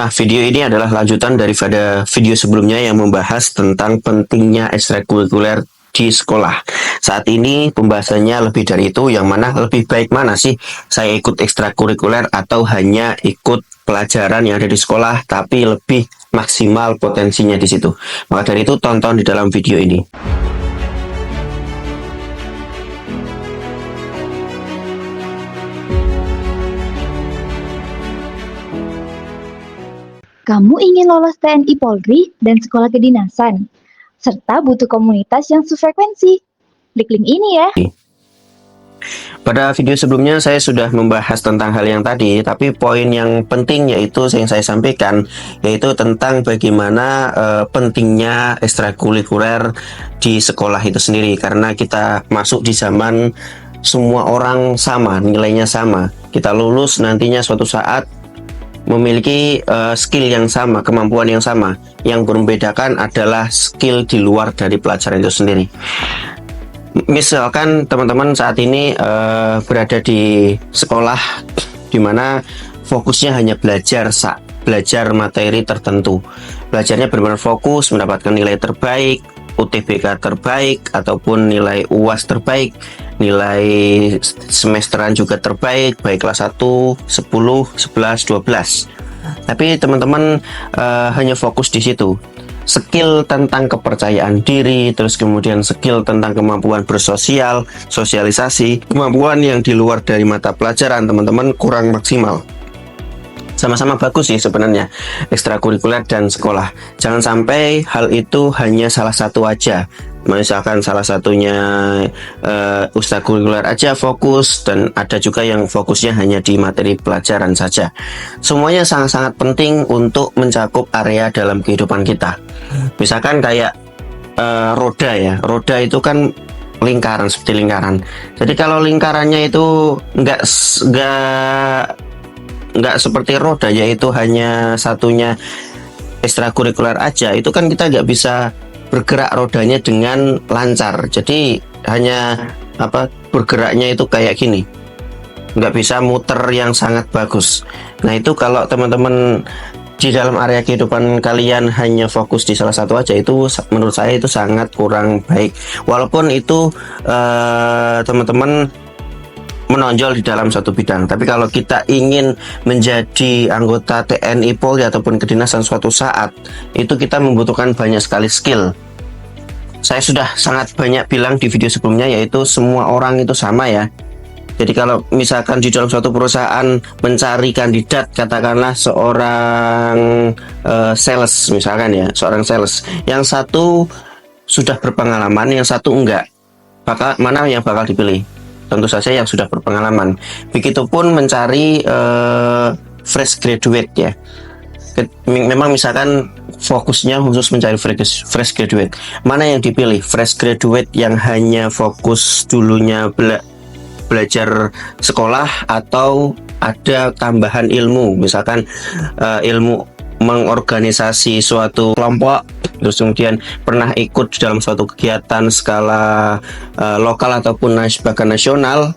Nah, video ini adalah lanjutan daripada video sebelumnya yang membahas tentang pentingnya ekstrakurikuler di sekolah. Saat ini pembahasannya lebih dari itu, yang mana lebih baik mana sih saya ikut ekstrakurikuler atau hanya ikut pelajaran yang ada di sekolah tapi lebih maksimal potensinya di situ. Maka dari itu tonton di dalam video ini. Kamu ingin lolos TNI Polri dan sekolah kedinasan, serta butuh komunitas yang sefrekuensi. Klik link ini ya. Pada video sebelumnya saya sudah membahas tentang hal yang tadi, tapi poin yang penting yaitu yang saya sampaikan, yaitu tentang bagaimana pentingnya ekstrakurikuler di sekolah itu sendiri. Karena kita masuk di zaman semua orang sama, nilainya sama. Kita lulus nantinya suatu saat memiliki skill yang sama, kemampuan yang sama. Yang membedakan adalah skill di luar dari pelajaran itu sendiri. Misalkan teman-teman saat ini berada di sekolah di mana fokusnya hanya belajar materi tertentu. Belajarnya benar-benar fokus, mendapatkan nilai terbaik, UTBK terbaik, ataupun nilai UAS terbaik, nilai semesteran juga terbaik, baik kelas 1, 10, 11, 12. Tapi teman-teman hanya fokus di situ. Skill tentang kepercayaan diri, terus kemudian skill tentang kemampuan bersosial, sosialisasi, kemampuan yang di luar dari mata pelajaran teman-teman kurang maksimal. Sama-sama bagus sih sebenarnya ekstrakurikuler dan sekolah. Jangan sampai hal itu hanya salah satu aja. Misalkan salah satunya ekstrakurikuler aja fokus, dan ada juga yang fokusnya hanya di materi pelajaran saja. Semuanya sangat-sangat penting untuk mencakup area dalam kehidupan kita. Misalkan kayak roda ya. Roda itu kan lingkaran, seperti lingkaran. Jadi kalau lingkarannya itu nggak seperti roda, yaitu hanya satunya ekstrakurikuler aja, itu kan kita nggak bisa bergerak rodanya dengan lancar. Jadi hanya bergeraknya itu kayak gini, nggak bisa muter yang sangat bagus. Nah itu kalau teman-teman di dalam area kehidupan kalian hanya fokus di salah satu aja, itu menurut saya itu sangat kurang baik. Walaupun itu teman-teman menonjol di dalam satu bidang, tapi kalau kita ingin menjadi anggota TNI Polri ataupun kedinasan suatu saat, itu kita membutuhkan banyak sekali skill. Saya sudah sangat banyak bilang di video sebelumnya, yaitu semua orang itu sama ya. Jadi kalau misalkan di dalam suatu perusahaan mencari kandidat, katakanlah seorang sales misalkan ya, seorang sales, yang satu sudah berpengalaman, yang satu enggak, mana yang bakal dipilih? Tentu saja yang sudah berpengalaman. Begitupun mencari fresh graduate ya. Memang misalkan fokusnya khusus mencari fresh graduate, mana yang dipilih? Fresh graduate yang hanya fokus dulunya belajar sekolah, atau ada tambahan ilmu, misalkan ilmu mengorganisasi suatu kelompok, terus kemudian pernah ikut dalam suatu kegiatan skala lokal ataupun bahkan nasional.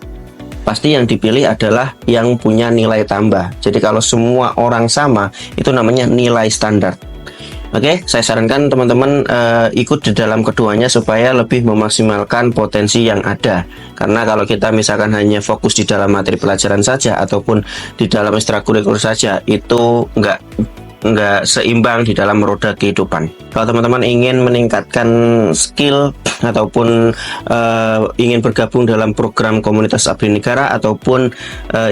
Pasti yang dipilih adalah yang punya nilai tambah. Jadi kalau semua orang sama, itu namanya nilai standar. Oke, saya sarankan teman-teman ikut di dalam keduanya supaya lebih memaksimalkan potensi yang ada. Karena kalau kita misalkan hanya fokus di dalam materi pelajaran saja ataupun di dalam ekstrakurikuler saja, itu nggak seimbang di dalam roda kehidupan. Kalau teman-teman ingin meningkatkan skill ataupun ingin bergabung dalam program komunitas abdi negara ataupun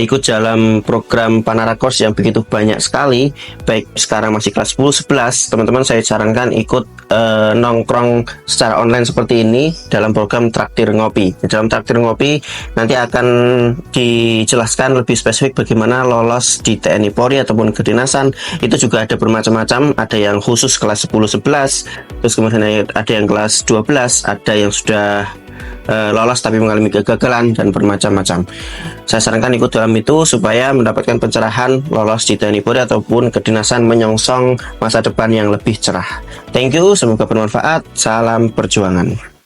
ikut dalam program Panara Course yang begitu banyak sekali, baik sekarang masih kelas 10, 11, teman-teman saya sarankan ikut nongkrong secara online seperti ini dalam program Traktir Ngopi. Di dalam Traktir Ngopi nanti akan dijelaskan lebih spesifik bagaimana lolos di TNI Polri ataupun kedinasan. Itu juga ada bermacam-macam, ada yang khusus kelas 10, 11, terus kemudian ada yang kelas 12, ada yang sudah lolos tapi mengalami kegagalan, dan bermacam-macam. Saya sarankan ikut dalam itu supaya mendapatkan pencerahan lolos di TNI Polri ataupun kedinasan, menyongsong masa depan yang lebih cerah. Thank you, semoga bermanfaat. Salam perjuangan.